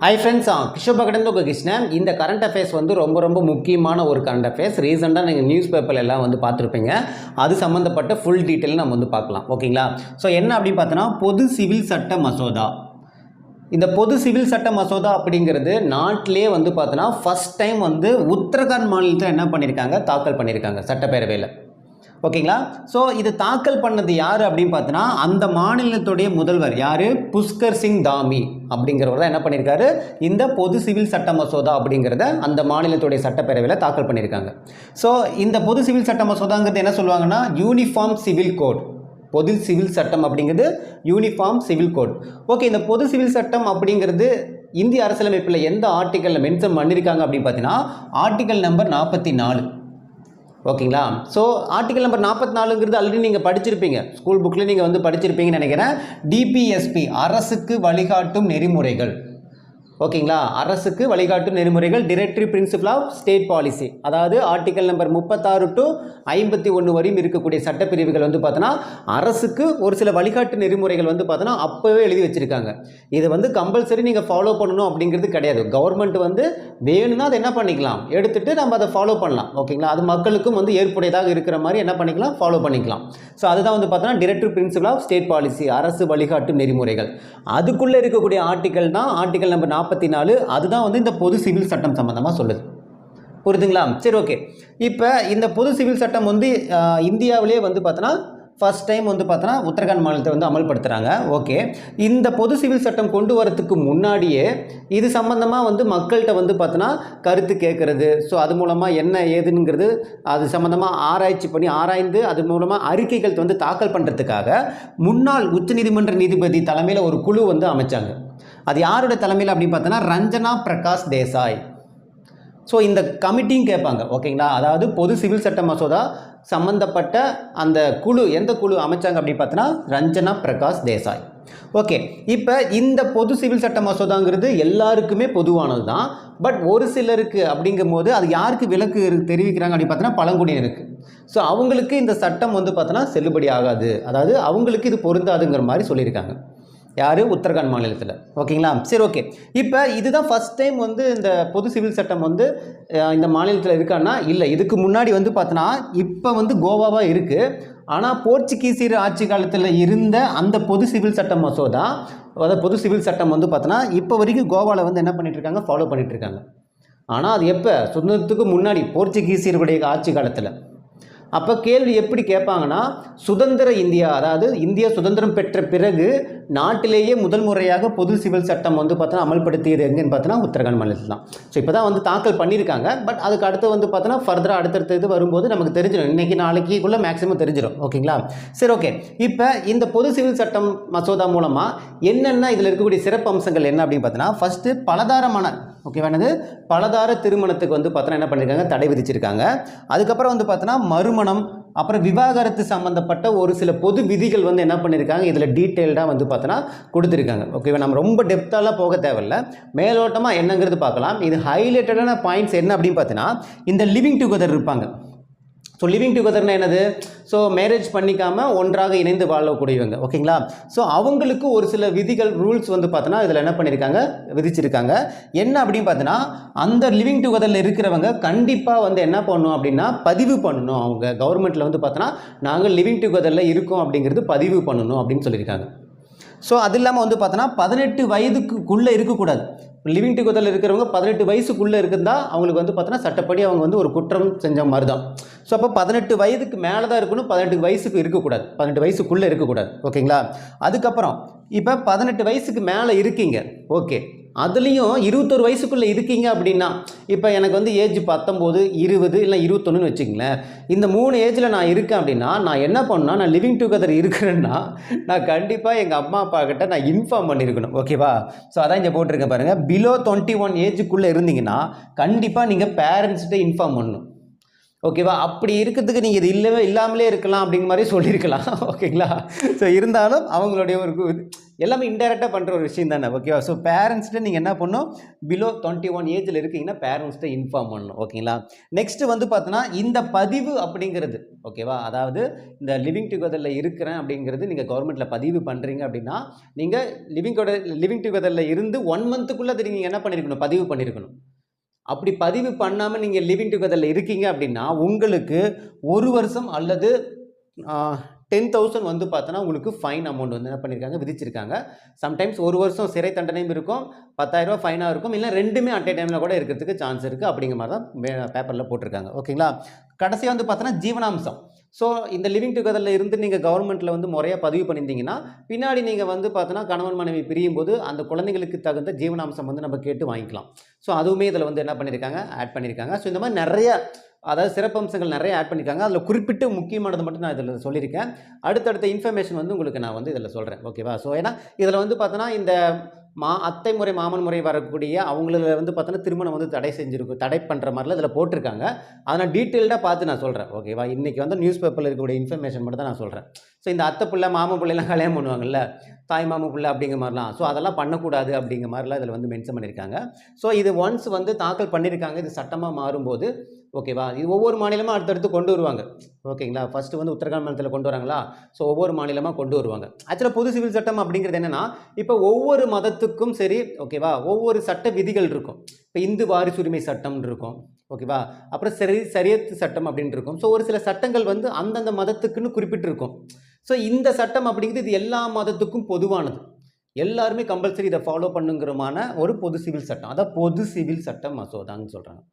Hi friends, Kishore பக்கடந்து உங்கள் கிருஷ்ணன். இந்த current affairs வந்து ரொம்ப முக்கியமான ஒரு கரண்ட் அஃபேர்ஸ். ரீசெண்டாக நீங்கள் நியூஸ் பேப்பர் எல்லாம் வந்து பார்த்துருப்பீங்க. அது சம்மந்தப்பட்ட ஃபுல் டீட்டெயில் நம்ம வந்து பார்க்கலாம். ஓகேங்களா? ஸோ என்ன அப்படின்னு பார்த்தோன்னா, பொது சிவில் சட்ட மசோதா. இந்த பொது சிவில் சட்ட மசோதா அப்படிங்கிறது நாட்டிலே வந்து பார்த்தோன்னா ஃபஸ்ட் டைம் வந்து உத்தரகாண்ட் மாநிலத்தில் என்ன பண்ணியிருக்காங்க, தாக்கல் பண்ணியிருக்காங்க சட்டப்பேரவையில். ஓகேங்களா? ஸோ இது தாக்கல் பண்ணது யார் அப்படின்னு பார்த்தோன்னா, அந்த மாநிலத்துடைய முதல்வர் யார், புஷ்கர் சிங் தாமி அப்படிங்கிறவர் தான் என்ன பண்ணியிருக்காரு, இந்த பொது சிவில் சட்ட மசோதா அப்படிங்கிறத அந்த மாநிலத்துடைய சட்டப்பேரவையில் தாக்கல் பண்ணியிருக்காங்க. ஸோ இந்த பொது சிவில் சட்ட மசோதாங்கிறது என்ன சொல்லுவாங்கன்னா, யூனிஃபார்ம் சிவில் கோட். பொது சிவில் சட்டம் அப்படிங்கிறது யூனிஃபார்ம் சிவில் கோட். ஓகே, இந்த பொது சிவில் சட்டம் அப்படிங்கிறது இந்திய அரசியலமைப்பில் எந்த ஆர்டிக்கலில் மென்ஷன் பண்ணியிருக்காங்க அப்படின்னு பார்த்தீங்கன்னா, ஆர்டிக்கல் நம்பர் 44. ஓகேங்களா? ஸோ ஆர்டிக்கல் நம்பர் 44ங்கிறது ஆல்ரெடி நீங்கள் படிச்சிருப்பீங்க, ஸ்கூல் புக்கில் நீங்கள் வந்து படிச்சிருப்பீங்கன்னு நினைக்கிறேன். டிபிஎஸ்பி, அரசுக்கு வழிகாட்டும் நெறிமுறைகள். ஓகேங்களா? அரசுக்கு வழிகாட்டும் நெறிமுறைகள், directory principle of state policy. அதாவது ஆர்டிக்கல் நம்பர் 36 to 51 வரையும் இருக்கக்கூடிய சட்டப்பிரிவுகள் வந்து பார்த்தோன்னா, அரசுக்கு ஒரு சில வழிகாட்டு நெறிமுறைகள் வந்து பார்த்தோன்னா அப்போவே எழுதி வச்சுருக்காங்க. இதை வந்து கம்பல்சரி நீங்கள் ஃபாலோ பண்ணணும் அப்படிங்கிறது கிடையாது. கவர்மெண்ட் வந்து வேணும்னா அதை என்ன பண்ணிக்கலாம், எடுத்துகிட்டு நம்ம அதை ஃபாலோ பண்ணலாம். ஓகேங்களா? அது மக்களுக்கும் வந்து ஏற்புடையதாக இருக்கிற மாதிரி என்ன பண்ணிக்கலாம், ஃபாலோ பண்ணிக்கலாம். ஸோ அதுதான் வந்து பார்த்தோன்னா directory principle of state policy, அரசு வழிகாட்டும் நெறிமுறைகள். அதுக்குள்ளே இருக்கக்கூடிய ஆர்டிக்கல் தான் ஆர்டிக்கல் நம்பர் 44. அதுதான் வந்து இந்த பொது சிவில் சட்டம் சம்பந்தமாக சொல்லுது. புரியுதுங்களா? சரி, ஓகே. இப்போ இந்த பொது சிவில் சட்டம் வந்து இந்தியாவிலே வந்து பார்த்தோன்னா ஃபர்ஸ்ட் டைம் வந்து பார்த்தோன்னா உத்தரகாண்ட் மாநிலத்தை வந்து அமல்படுத்துகிறாங்க. ஓகே, இந்த பொது சிவில் சட்டம் கொண்டு வரதுக்கு முன்னாடியே இது சம்மந்தமாக வந்து மக்கள்கிட்ட வந்து பார்த்தோன்னா கருத்து கேட்குறது, ஸோ அது மூலமாக என்ன ஏதுங்கிறது அது சம்மந்தமாக ஆராய்ச்சி பண்ணி ஆராய்ந்து அது மூலமாக அறிக்கைகள் வந்து தாக்கல் பண்ணுறதுக்காக முன்னாள் உச்சநீதிமன்ற நீதிபதி தலைமையில் ஒரு குழு வந்து அமைச்சாங்க. அது யாரோட தலைமையில் அப்படின்னு பார்த்தோன்னா, ரஞ்சனா பிரகாஷ் தேசாய். ஸோ இந்த கமிட்டியும் கேட்பாங்க. ஓகேங்களா? அதாவது பொது சிவில் சட்ட மசோதா சம்பந்தப்பட்ட அந்த குழு, எந்த குழு அமைச்சாங்க அப்படின்னு பார்த்தோன்னா, ரஞ்சனா பிரகாஷ் தேசாய். ஓகே, இப்போ இந்த பொது சிவில் சட்ட மசோதாங்கிறது எல்லாருக்குமே பொதுவானது தான். பட் ஒரு சிலருக்கு அப்படிங்கும் போது அது யாருக்கு விலக்கு தெரிவிக்கிறாங்க அப்படின்னு பார்த்தோன்னா, பழங்குடியினருக்கு. ஸோ அவங்களுக்கு இந்த சட்டம் வந்து பார்த்தோன்னா செல்லுபடி ஆகாது, அதாவது அவங்களுக்கு இது பொருந்தாதுங்கிற மாதிரி சொல்லியிருக்காங்க. யார், உத்தரகாண்ட் மாநிலத்தில். ஓகேங்களா? சரி, ஓகே. இப்போ இதுதான் ஃபஸ்ட் டைம் வந்து இந்த பொது சிவில் சட்டம் வந்து இந்த மாநிலத்தில் இருக்கான்னா இல்லை, இதுக்கு முன்னாடி வந்து பார்த்தோன்னா இப்போ வந்து கோவாவாக இருக்குது. ஆனால் போர்ச்சுகீசியர் ஆட்சி காலத்தில் இருந்த அந்த பொது சிவில் சட்ட மசோதா, அதாவது பொது சிவில் சட்டம் வந்து பார்த்தோன்னா இப்போ வரைக்கும் கோவாவில் வந்து என்ன பண்ணிகிட்ருக்காங்க, ஃபாலோ பண்ணிகிட்ருக்காங்க. ஆனால் அது எப்போ, சுதந்திரத்துக்கு முன்னாடி போர்ச்சுகீசியர்களுடைய ஆட்சி காலத்தில். அப்போ கேள்வி எப்படி கேட்பாங்கன்னா, சுதந்திர இந்தியா, அதாவது இந்தியா சுதந்திரம் பெற்ற பிறகு நாட்டிலேயே முதல் முறையாக பொது சிவில் சட்டம் வந்து பார்த்தோன்னா அமல்படுத்தியது எங்கன்னு பார்த்தோன்னா உத்தரகாண்ட் மாநிலத்தில் தான். ஸோ இப்போ தான் வந்து தாக்கல் பண்ணியிருக்காங்க. பட் அதுக்கு அடுத்து வந்து பார்த்தோன்னா ஃபர்தராக அடுத்தடுத்த இது வரும்போது நமக்கு தெரிஞ்சிடும், இன்றைக்கி நாளைக்குள்ளே மேக்ஸிமம் தெரிஞ்சிடும். ஓகேங்களா? சரி, ஓகே. இப்போ இந்த பொது சிவில் சட்டம் மசோதா மூலமாக என்னென்ன இதில் இருக்கக்கூடிய சிறப்பு அம்சங்கள் என்ன அப்படின்னு பார்த்தோன்னா, ஃபஸ்ட்டு பலதாரமான, ஓகேவானது, பலதார திருமணத்துக்கு வந்து பார்த்தோன்னா என்ன பண்ணியிருக்காங்க, தடை விதிச்சிருக்காங்க. அதுக்கப்புறம் வந்து பார்த்தோன்னா மறுமணம், அப்புறம் விவாகரத்து சம்மந்தப்பட்ட ஒரு சில பொது விதிகள் வந்து என்ன பண்ணியிருக்காங்க, இதில் டீட்டெயில்டாக வந்து பார்த்தோன்னா கொடுத்துருக்காங்க. ஓகேவா? நம்ம ரொம்ப டெப்த்தாலாம் போக தேவையில்லை, மேலோட்டமாக என்னங்கிறது பார்க்கலாம். இது ஹைலைட்டடான பாயிண்ட்ஸ் என்ன அப்படின்னு பார்த்தீங்கன்னா, இந்த லிவிங் டுகெதர் இருப்பாங்க. ஸோ லிவிங் டுகெதர்னா என்னது, ஸோ மேரேஜ் பண்ணிக்காமல் ஒன்றாக இணைந்து வாழக்கூடியவங்க. ஓகேங்களா? ஸோ அவங்களுக்கு ஒரு சில விதிகள், ரூல்ஸ் வந்து பார்த்தோன்னா இதில் என்ன பண்ணியிருக்காங்க, விதிச்சிருக்காங்க. என்ன அப்படின்னு பார்த்தோன்னா, அந்த லிவிங் டுகெதரில் இருக்கிறவங்க கண்டிப்பாக வந்து என்ன பண்ணணும் அப்படின்னா பதிவு பண்ணணும். அவங்க கவர்மெண்ட்டில் வந்து பார்த்தோன்னா நாங்கள் லிவிங் டுகெதரில் இருக்கோம் அப்படிங்கிறது பதிவு பண்ணணும் அப்படின்னு சொல்லியிருக்காங்க. ஸோ அது இல்லாமல் வந்து பார்த்தோன்னா 18 வயதுக்குள்ளே இருக்கக்கூடாது. லிவிங் டுகெதரில் இருக்கிறவங்க 18 வயசுக்குள்ளே இருக்குதா அவங்களுக்கு வந்து பார்த்தோன்னா சட்டப்படி அவங்க வந்து ஒரு குற்றம் செஞ்ச மாதிரி தான். ஸோ அப்போ 18 வயதுக்கு மேலே தான் இருக்கணும், 18 வயசுக்கு இருக்கக்கூடாது, 18 வயசுக்குள்ளே இருக்கக்கூடாது. ஓகேங்களா? அதுக்கப்புறம் இப்போ 18 வயசுக்கு மேலே இருக்கீங்க, ஓகே, அதுலேயும் 21 வயசுக்குள்ளே இருக்கீங்க அப்படின்னா, இப்போ எனக்கு வந்து ஏஜ் 19, 20 இல்லை 21ன்னு வச்சுங்களேன். இந்த 3 ஏஜில் நான் இருக்கேன் அப்படின்னா நான் என்ன பண்ணால், நான் லிவிங் டுகெதர் இருக்கிறேன்னா நான் கண்டிப்பாக எங்கள் அம்மா அப்பா கிட்ட நான் இன்ஃபார்ம் பண்ணியிருக்கணும். ஓகேவா? ஸோ அதான் இங்கே போட்டிருக்கேன் பாருங்கள், பிலோ 21 ஏஜுக்குள்ளே இருந்தீங்கன்னா கண்டிப்பாக நீங்கள் பேரண்ட்ஸ்கிட்ட இன்ஃபார்ம் பண்ணணும். ஓகேவா? அப்படி இருக்கிறதுக்கு நீங்க இது இல்லாமலே இருக்கலாம் அப்படிங்கிற மாரி சொல்லியிருக்கலாம். ஓகேங்களா? ஸோ இருந்தாலும் அவங்களுடைய ஒரு எல்லாமே இன்டைரக்ட்டா பண்ற ஒரு விஷயம் தானே. ஓகேவா? ஸோ பேரண்ட்ஸ்ட்ட நீங்க என்ன பண்ணணும், பிலோ 21 ஏஜ்ல இருக்கீங்கன்னா பேரண்ட்ஸ்ட்ட இன்ஃபார்ம் பண்ணணும். ஓகேங்களா? நெக்ஸ்ட் வந்து பார்த்தோன்னா, இந்த பதிவு அப்படிங்கிறது ஓகேவா? அதாவது இந்த லிவிங் டுகெதர்ல இருக்கிறேன் அப்படிங்கிறது நீங்க கவர்மெண்ட்ல பதிவு பண்றீங்க அப்படின்னா, நீங்க லிவிங் டுகெதர்ல இருந்து 1 மந்த்துக்குள்ள அத நீங்க என்ன பண்ணியிருக்கணும், பதிவு பண்ணியிருக்கணும். அப்படி பதிவு பண்ணாம நீங்க லிவிங் டுகெதர்ல இருக்கீங்க அப்படின்னா, உங்களுக்கு 1 வருஷம் அல்லது ஆ 10,000 வந்து பார்த்தோன்னா, உங்களுக்கு ஃபைன் அமௌண்ட் வந்து என்ன பண்ணியிருக்காங்க, விதிச்சிருக்காங்க. சம்டைம்ஸ் 1 வருஷம் சிறை தண்டனையும் இருக்கும், ரூ. 10,000 ஃபைனா இருக்கும். இல்ல 2மே அட் எ டைம்ல கூட இருக்கிறதுக்கு சான்ஸ் இருக்கு. அப்படிங்கிற மாரி தான் பேப்பர்ல போட்டிருக்காங்க. ஓகேங்களா? கடைசியா வந்து பார்த்தோன்னா, ஜீவனாம்சம். ஸோ இந்த லிவிங் டுகெதர்ல இருந்து நீங்க கவர்மெண்ட்ல வந்து முறையா பதிவு பண்ணியிருந்தீங்கன்னா, பின்னாடி நீங்க வந்து பார்த்தோன்னா, கணவன் மனைவி பிரியும்போது அந்த குழந்தைகளுக்கு தகுந்த ஜீவனாம்சம் வந்து நம்ம கேட்டு வாங்கிக்கலாம். ஸோ அதுவுமே இதில வந்து என்ன பண்ணியிருக்காங்க, ஆட் பண்ணியிருக்காங்க. ஸோ இந்த மாரி நெறைய அதாவது சிறப்பம்சங்கள் நெறைய ஆட் பண்ணியிருக்காங்க. அதில குறிப்பிட்டு முக்கியமானது மட்டும் நான் இதில சொல்லியிருக்கேன். அடுத்தடுத்த இன்ஃபர்மேஷன் வந்து உங்களுக்கு நான் வந்து இதில சொல்றேன். ஓகேவா? ஸோ ஏன்னா இதில வந்து பார்த்தோன்னா, இந்த அத்தை முறை, மாமன் முறை வரக்கூடிய அவங்கள வந்து பார்த்தோன்னா, திருமணம் வந்து தடை பண்ற மாரிலாம் இதில போட்டிருக்காங்க. அத நான் டீட்டெயில்டா பார்த்து நான் சொல்றேன். ஓகேவா? இன்னைக்கு வந்து நியூஸ் பேப்பர்ல இருக்கக்கூடிய இன்ஃபர்மேஷன் மட்டும் தான் நான் சொல்றேன். ஸோ இந்த அத்தை புள்ள, மாமன் புள்ளைலாம் கல்யாணம் பண்ணுவாங்கல்ல, தாய் மாமன் புள்ள அப்படிங்கிற மாரிலாம். ஸோ அதெல்லாம் பண்ணக்கூடாது அப்படிங்கிற மாரிலாம் இதில வந்து மென்ஷன் பண்ணியிருக்காங்க. ஸோ இது ஒன்ஸ் வந்து தாக்கல் பண்ணியிருக்காங்க. இது சட்டமா மாறும்போது ஓகேவா? இது ஒவ்வொரு மாநிலமும் அடுத்தடுத்து கொண்டு வருவாங்க. ஓகேங்களா? ஃபர்ஸ்ட்டு வந்து உத்தரகாண்ட் மாநிலத்தில கொண்டு வராங்களா? ஸோ ஒவ்வொரு மாநிலமா கொண்டு வருவாங்க. ஆக்சுவலா பொது சிவில் சட்டம் அப்படிங்கிறது என்னன்னா, இப்போ ஒவ்வொரு மதத்துக்கும் சரி ஓகேவா? ஒவ்வொரு சட்ட விதிகள் இருக்கும். இப்போ இந்து வாரிசுரிமை சட்டம்னு இருக்கும். ஓகேவா? அப்புறம் ஷரியத் சட்டம் அப்படின்னு இருக்கும். ஸோ ஒரு சில சட்டங்கள் வந்து அந்தந்த மதத்துக்குன்னு குறிப்பிட்டிருக்கும். ஸோ இந்த சட்டம் அப்படிங்கிறது இது எல்லா மதத்துக்கும் பொதுவானது. எல்லாருமே கம்பல்சரி இத ஃபாலோ பண்ணுங்கிறமான ஒரு பொது சிவில் சட்டம். அதான் பொது சிவில் சட்ட மசோதான்னு சொல்றாங்க.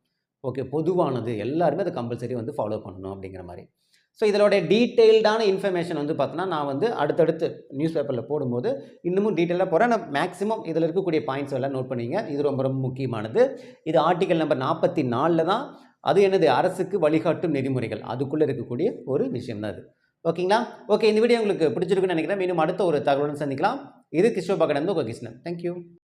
ஓகே. பொதுவானது. எல்லாருமே அத கம்பல்சரி வந்து ஃபாலோ பண்ணணும் அப்படிங்கிற மாரி. ஸோ இதனுடைய டீட்டெயில்டான இன்ஃபர்மேஷன் வந்து பார்த்தோன்னா, நான் வந்து அடுத்தடுத்து நியூஸ் பேப்பர்ல போடும்போது, இன்னமும் டீட்டெயிலா போடுறேன். நான் மேக்ஸிமம் இதில இருக்கக்கூடிய பாயிண்ட்ஸ் எல்லாம் நோட் பண்ணிக்கங்க. இது ரொம்ப ரொம்ப முக்கியமானது. இது ஆர்டிக்கிள் நம்பர் 44ல தான் அது என்னது அரசுக்கு வழிகாட்டும் நெறிமுறைகள். அதுக்குள்ள இருக்கக்கூடிய ஒரு விஷயம் தான் அது. ஓகேங்களா? ஓகே. இந்த வீடியோ உங்களுக்கு பிடிச்சிருக்குன்னு நினைக்கிறேன். மீண்டும் அடுத்த ஒரு தகவலுடன் சந்திக்கலாம். இது கிஷோர் பாக்கடந்து உங்க கிருஷ்ணன். Thank you.